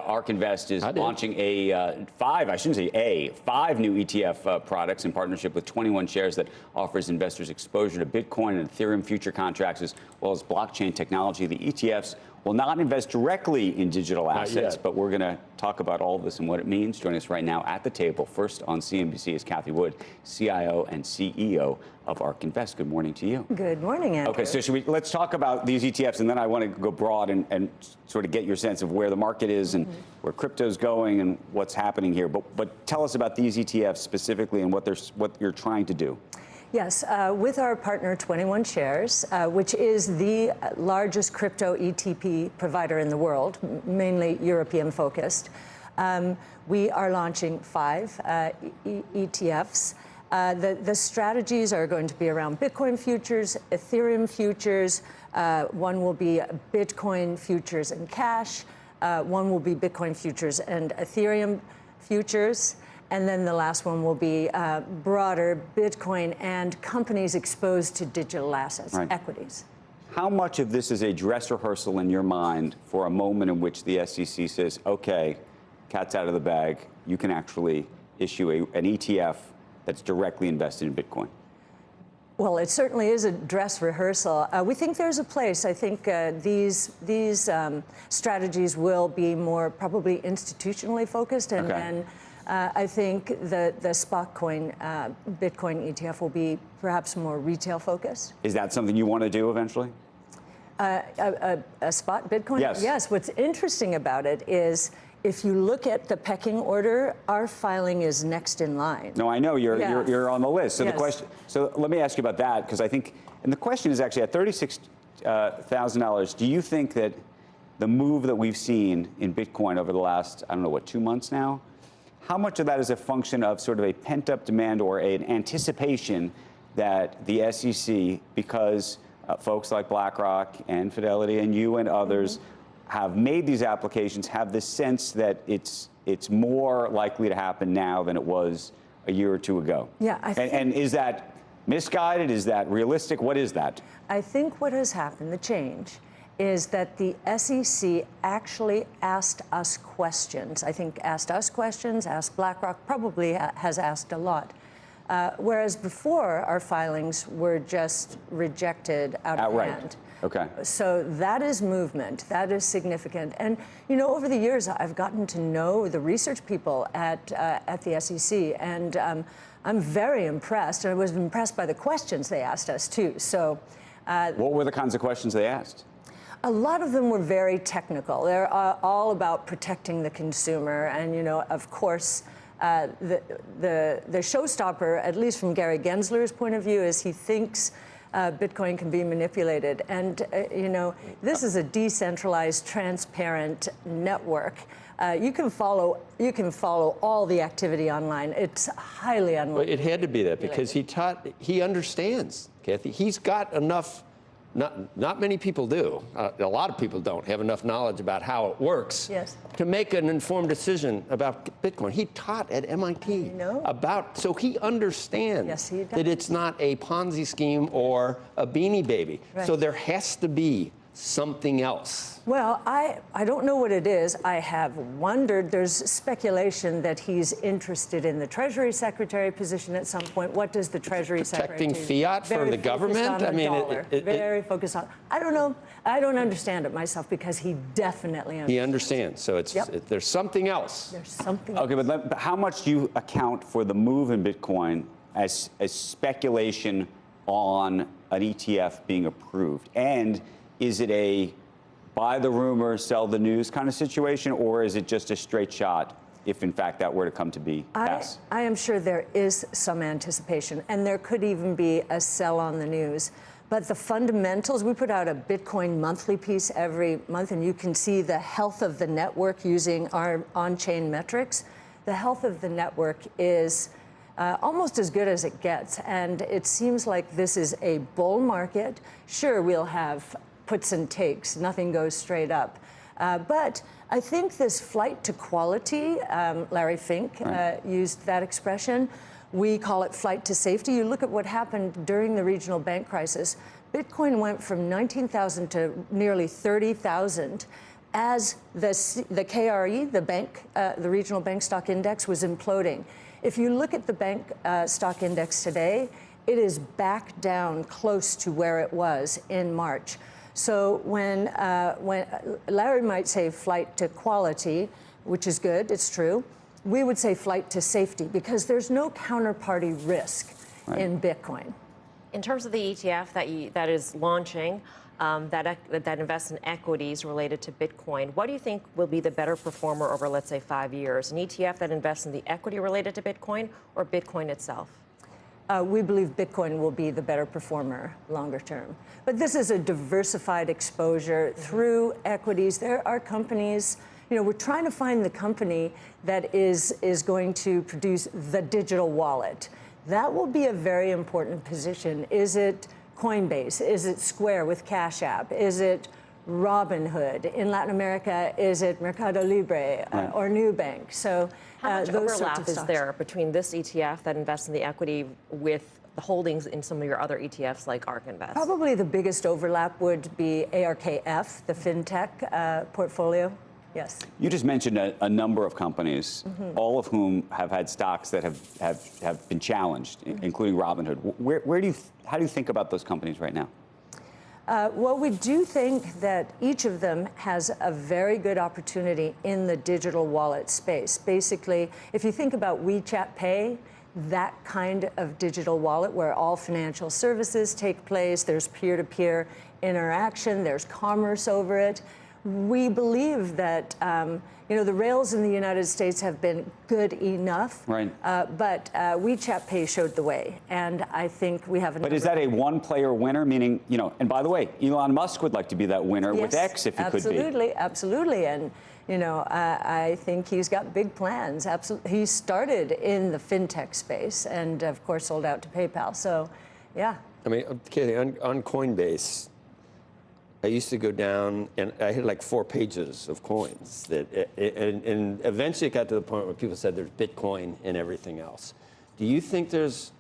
ARK Invest is launching five new ETF products in partnership with 21 Shares that offers investors exposure to Bitcoin and Ethereum future contracts as well as blockchain technology. The ETFs will not invest directly in digital assets, but we're going to talk about all of this and what it means. Joining us right now at the table, first on CNBC, is Cathie Wood, CIO and CEO of ARK Invest. Good morning to you. Good morning, Andrew. Okay, so let's talk about these ETFs, and then I want to go broad and sort of get your sense of where the market is and where crypto's going and what's happening here. But tell us about these ETFs specifically and what you're trying to do. Yes, with our partner 21 Shares, which is the largest crypto ETP provider in the world, mainly European focused, we are launching five ETFs. The strategies are going to be around Bitcoin futures, Ethereum futures, one will be Bitcoin futures and cash, one will be Bitcoin futures and Ethereum futures, and then the last one will be broader Bitcoin and companies exposed to digital assets, equities. How much of this is a dress rehearsal in your mind for a moment in which the SEC says, okay, cat's out of the bag, you can actually issue an ETF that's directly invested in Bitcoin? Well, it certainly is a dress rehearsal. We think there's a place. I think these strategies will be more probably institutionally focused, and then I think the spot coin Bitcoin ETF will be perhaps more retail focused. Is that something you want to do eventually? A spot Bitcoin? Yes. Yes. What's interesting about it is, if you look at the pecking order, our filing is next in line. No, I know you're on the list. So the question. So let me ask you about that, because I think, and the question is actually at $36,000. Do you think that the move that we've seen in Bitcoin over the last, I don't know, what, 2 months now? How much of that is a function of sort of a pent-up demand or an anticipation that the SEC, because folks like BlackRock and Fidelity and you and others have made these applications, have the sense that it's more likely to happen now than it was a year or two ago? Yeah, and is that misguided? Is that realistic? What is that? I think what has happened, the change, is that the SEC actually asked us questions. I think asked us questions, asked BlackRock, probably has asked a lot. Whereas before, our filings were just rejected out of hand. Okay. So that is movement. That is significant. And, you know, over the years, I've gotten to know the research people at the SEC, and I'm very impressed. And I was impressed by the questions they asked us, too. So what were the kinds of questions they asked? A lot of them were very technical. They're all about protecting the consumer. And, you know, of course, the showstopper, at least from Gary Gensler's point of view, is he thinks Bitcoin can be manipulated. And, you know, this is a decentralized, transparent network. You can follow all the activity online. It's highly unlikely. Well, it had to be that because he understands, Cathie. He's got enough. Not many people do. A lot of people don't have enough knowledge about how it works to make an informed decision about Bitcoin. He taught at MIT so he understands that it's not a Ponzi scheme or a Beanie Baby. So there has to be something else. Well, I don't know what it is. I have wondered. There's speculation that he's interested in the Treasury Secretary position at some point. What does the Treasury Secretary do? Protecting fiat for the government? I mean, very focused on. I don't know. I don't understand it myself, because he definitely understands. He understands. So there's something else. There's something. Okay, but how much do you account for the move in Bitcoin as speculation on an ETF being approved? And is it a buy the rumor, sell the news kind of situation, or is it just a straight shot if, in fact, that were to come to be pass? I am sure there is some anticipation, and there could even be a sell on the news. But the fundamentals, we put out a Bitcoin monthly piece every month, and you can see the health of the network using our on-chain metrics. The health of the network is almost as good as it gets, and it seems like this is a bull market. Sure, we'll have puts and takes. Nothing goes straight up. But I think this flight to quality, Larry Fink used that expression. We call it flight to safety. You look at what happened during the regional bank crisis. Bitcoin went from 19,000 to nearly 30,000. as the KRE, the regional bank stock index, was imploding. If you look at the bank stock index today, it is back down close to where it was in March. So when Larry might say flight to quality, which is good, it's true, we would say flight to safety, because there's no counterparty risk in Bitcoin. In terms of the ETF that is launching, that invests in equities related to Bitcoin, what do you think will be the better performer over, let's say, 5 years? An ETF that invests in the equity related to Bitcoin or Bitcoin itself? We believe Bitcoin will be the better performer longer term. But this is a diversified exposure through equities. There are companies, we're trying to find the company that is going to produce the digital wallet. That will be a very important position. Is it Coinbase? Is it Square with Cash App? Is it Robinhood? In Latin America, is it Mercado Libre or Nubank? So how much those overlap is there between this ETF that invests in the equity with the holdings in some of your other ETFs like ARK Invest? Probably the biggest overlap would be ARKF, the fintech portfolio. Yes. You just mentioned a number of companies, all of whom have had stocks that have been challenged, including Robinhood. How do you think about those companies right now? Well, we do think that each of them has a very good opportunity in the digital wallet space. Basically, if you think about WeChat Pay, that kind of digital wallet where all financial services take place, there's peer-to-peer interaction, there's commerce over it. We believe that the rails in the United States have been good enough, but WeChat Pay showed the way, and I think we have. But is that a one-player winner? Meaning, and by the way, Elon Musk would like to be that winner with X if he could be. Absolutely, and I think he's got big plans. Absolutely, he started in the fintech space, and of course sold out to PayPal. So, yeah. I mean, Katie, on Coinbase, I used to go down, and I had like 4 pages of coins. And eventually it got to the point where people said there's Bitcoin and everything else. Do you think is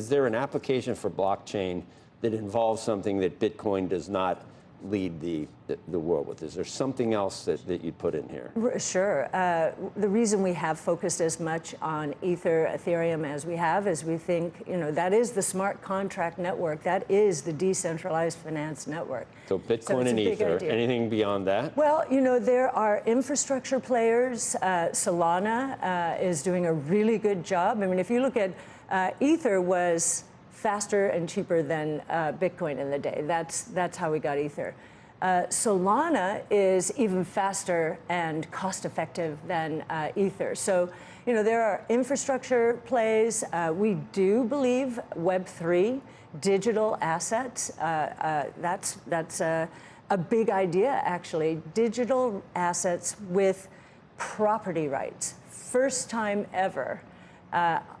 there an application for blockchain that involves something that Bitcoin does not lead the world with? Is there something else that you'd put in here? Sure. The reason we have focused as much on Ether, Ethereum as we have is we think, that is the smart contract network. That is the decentralized finance network. So Bitcoin and Ether. Anything beyond that? Well, there are infrastructure players. Solana is doing a really good job. I mean, if you look at Ether was faster and cheaper than Bitcoin in the day. That's how we got Ether. Solana is even faster and cost-effective than Ether. So, there are infrastructure plays. We do believe Web3, digital assets. That's a big idea, actually. Digital assets with property rights. First time ever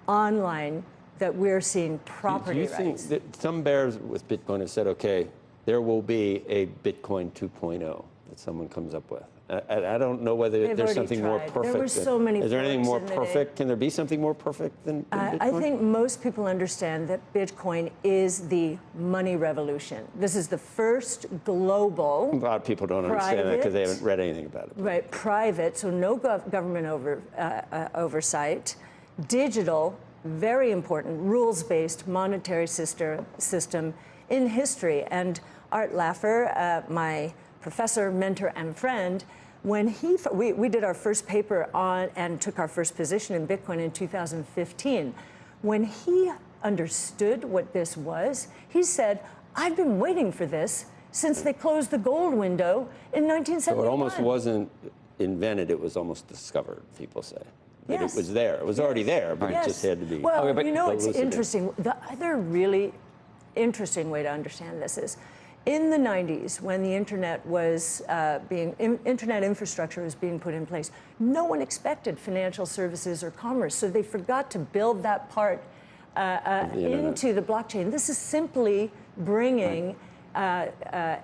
online that we're seeing property rights. Do you think that some bears with Bitcoin have said, okay, there will be a Bitcoin 2.0 that someone comes up with? I don't know whether there's something more perfect. There were so many. Is there anything more perfect? Can there be something more perfect than Bitcoin? I think most people understand that Bitcoin is the money revolution. This is the first global. A lot of people don't understand that because they haven't read anything about it. Right, private, so no government oversight, digital, very important, rules-based monetary system in history. And Arthur Laffer, my professor, mentor, and friend, when we did our first paper on and took our first position in Bitcoin in 2015, when he understood what this was, he said, I've been waiting for this since they closed the gold window in 1971. So it almost wasn't invented, it was almost discovered, people say. Yes. It was there. It was already there, but it just had to be. Well, it's interesting. The other really interesting way to understand this is, in the 90s, when the internet was internet infrastructure was being put in place, no one expected financial services or commerce, so they forgot to build that part into the blockchain. This is simply bringing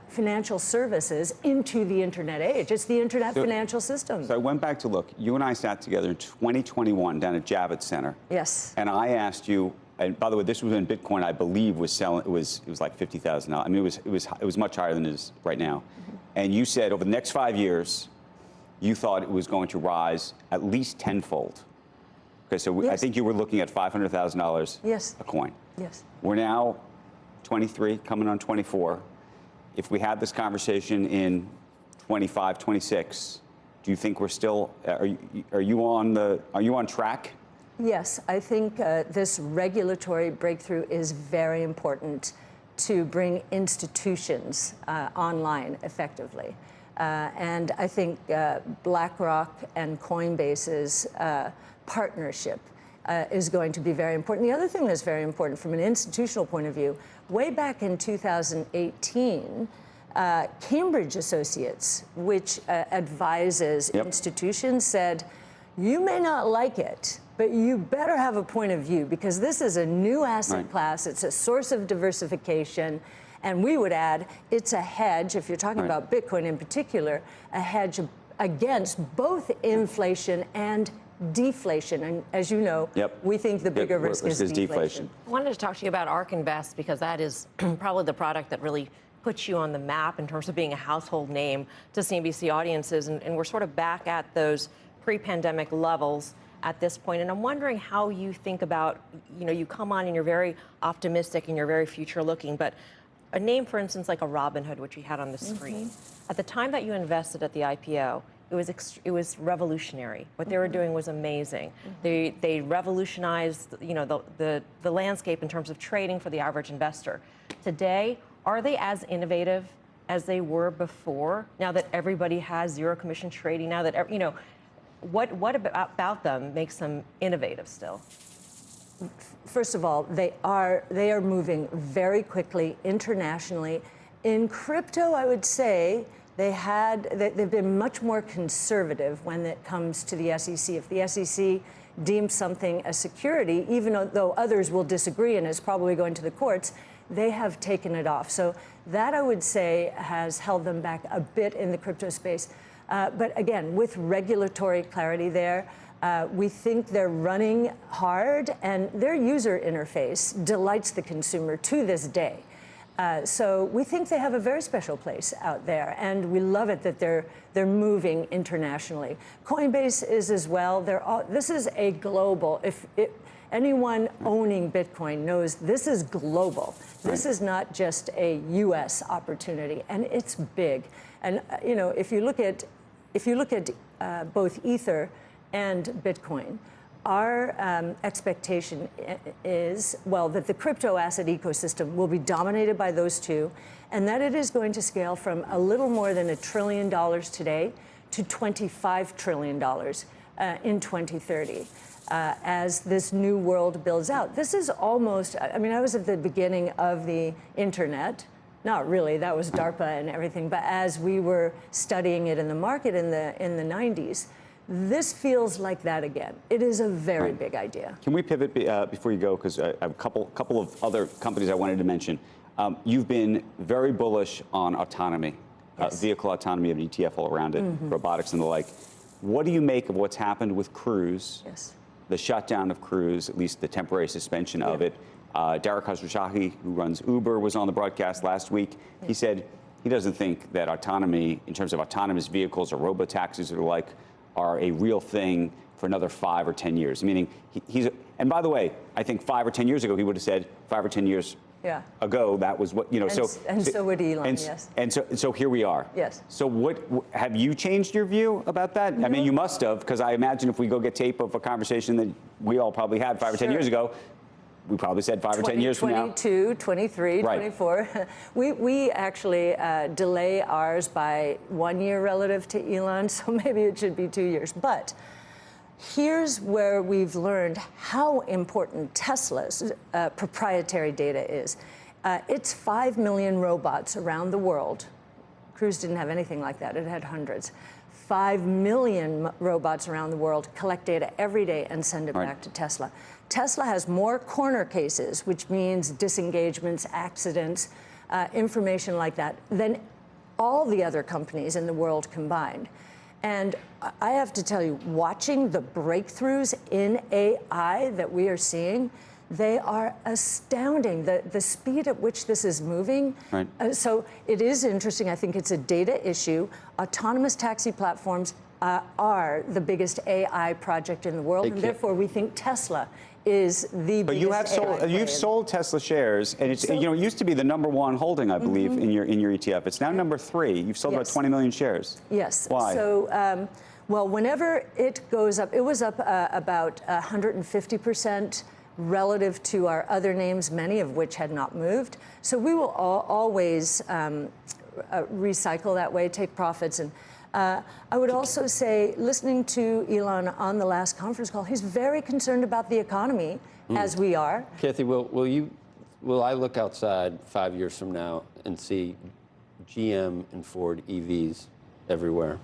financial services into the internet age. It's the internet financial system. So I went back to look. You and I sat together in 2021 down at Javits Center. Yes. And I asked you, and by the way, this was when Bitcoin, I believe, was selling. It was like $50,000. I mean, it was much higher than it is right now. and you said over the next 5 years, you thought it was going to rise at least tenfold. Okay, so Yes. I think you were looking at $500,000 Yes. a coin. Yes. We're now 23, coming on 24. If we had this conversation in 25, 26, do you think we're still, are you on track? Yes, I think this regulatory breakthrough is very important to bring institutions online effectively. And I think BlackRock and Coinbase's partnership is going to be very important. The other thing that's very important from an institutional point of view, way back in 2018, Cambridge Associates, which advises institutions, said, you may not like it, but you better have a point of view because this is a new asset class. It's a source of diversification. And we would add, it's a hedge, if you're talking about Bitcoin in particular, a hedge against both inflation and deflation. And as you know, we think the bigger risk is deflation. I wanted to talk to you about ARK Invest because that is probably the product that really puts you on the map in terms of being a household name to CNBC audiences. And we're sort of back at those pre-pandemic levels at this point. And I'm wondering how you think about, you come on and you're very optimistic and you're very future looking, but a name, for instance, like a Robinhood, which we had on the screen, at the time that you invested at the IPO, it was revolutionary. What they were doing was amazing. They revolutionized, the landscape in terms of trading for the average investor. Today, are they as innovative as they were before? Now that everybody has zero commission trading, now that what about them makes them innovative still? First of all, they are moving very quickly internationally. In crypto, I would say they've been much more conservative when it comes to the SEC. If the SEC deems something a security, even though others will disagree and is probably going to the courts, they have taken it off. So that, I would say, has held them back a bit in the crypto space. But again, with regulatory clarity there, we think they're running hard, and their user interface delights the consumer to this day. So we think they have a very special place out there, and we love it that they're moving internationally. Coinbase is as well. This is a global. Anyone owning Bitcoin knows this is global. This is not just a U.S. opportunity, and it's big. And if you look at both Ether and Bitcoin, our expectation is, that the crypto asset ecosystem will be dominated by those two, and that it is going to scale from a little more than $1 trillion today to $25 trillion in 2030 as this new world builds out. This is almost, I was at the beginning of the internet. Not really, that was DARPA and everything, but as we were studying it in the market in the 90s, this feels like that again. It is a very big idea. Can we pivot before you go, because I have a couple of other companies I wanted to mention. You've been very bullish on autonomy, vehicle autonomy, of ETF all around it, robotics and the like. What do you make of what's happened with Cruise? The shutdown of Cruise, at least the temporary suspension of it. Derek Khosrowshahi, who runs Uber, was on the broadcast last week. He said he doesn't think that autonomy, in terms of autonomous vehicles or robotaxis or the like, are a real thing for another 5 or 10 years. Meaning, and by the way, I think 5 or 10 years ago, he would have said 5 or 10 years ago, that was what, so would Elon, yes. And so here we are. Yes. So what, have you changed your view about that? No. I mean, you must have, because I imagine if we go get tape of a conversation that we all probably had 5 or 10 years ago, we probably said 5 or 10 years from now. 22, 23, 24. We actually delay ours by 1 year relative to Elon, so maybe it should be 2 years. But here's where we've learned how important Tesla's proprietary data is. It's 5 million robots around the world. Cruise didn't have anything like that. It had hundreds. 5 million robots around the world collect data every day and send it back to Tesla. Tesla has more corner cases, which means disengagements, accidents, information like that, than all the other companies in the world combined. And I have to tell you, watching the breakthroughs in AI that we are seeing, They are astounding, the speed at which this is moving. Right. So it is interesting. I think it's a data issue. Autonomous taxi platforms are the biggest AI project in the world, and therefore we think Tesla is the biggest. But you have sold, you've sold Tesla shares, and it's it used to be the #1 holding, I believe, in your ETF. It's now #3. You've sold about 20 million shares. Yes. Why? So, well, whenever it goes up, it was up about 150% relative to our other names, many of which had not moved. So we will always recycle that way, take profits. And I would also say, listening to Elon on the last conference call, he's very concerned about the economy, as we are. Kathy, will I look outside 5 years from now and see GM and Ford EVs everywhere?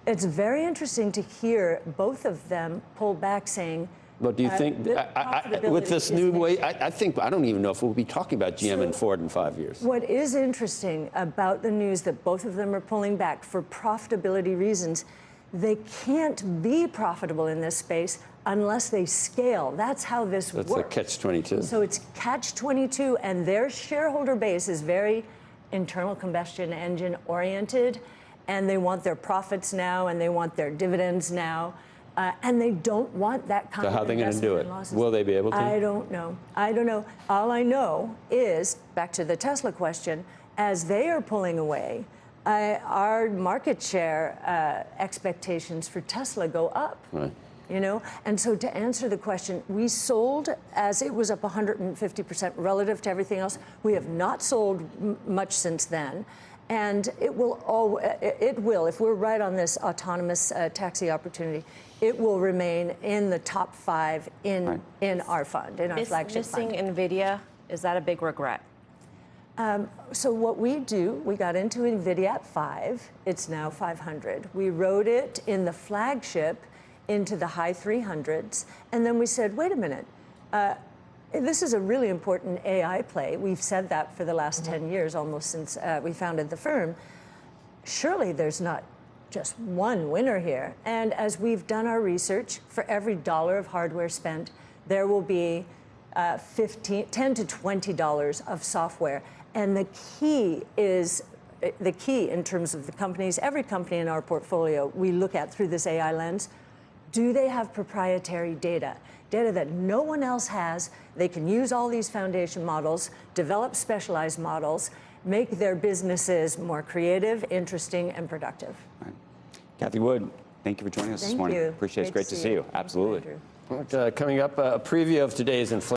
It's very interesting to hear both of them pull back, saying, But do you think, with this new way, I don't even know if we'll be talking about GM and Ford in 5 years. What is interesting about the news that both of them are pulling back for profitability reasons, they can't be profitable in this space unless they scale. That's how this works. That's a catch-22. So it's catch-22, and their shareholder base is very internal combustion engine oriented, and they want their profits now, and they want their dividends now. And they don't want that kind of investment. So how are they going to do it? Losses. Will they be able to? I don't know. I don't know. All I know is, back to the Tesla question, as they are pulling away, our market share expectations for Tesla go up. Right. You know, and so to answer the question, we sold as it was up 150% relative to everything else. We have not sold much since then. And it will, if we're right on this autonomous taxi opportunity, it will remain in the top 5 in our fund, in our flagship fund. Missing NVIDIA, is that a big regret? So what we do, we got into NVIDIA at 5. It's now 500. We rode it in the flagship into the high 300s. And then we said, wait a minute. This is a really important AI play. We've said that for the last 10 years, almost since we founded the firm. Surely there's not just one winner here. And as we've done our research, for every $1 of hardware spent, there will be $10 to $20 of software. And the key in terms of the companies, every company in our portfolio we look at through this AI lens, do they have proprietary data? Data that no one else has. They can use all these foundation models, develop specialized models, make their businesses more creative, interesting, and productive. Right. Kathy Wood, thank you for joining us this morning. Thank you. Appreciate it. It's great to see you. Absolutely. Coming up, a preview of today's inflation.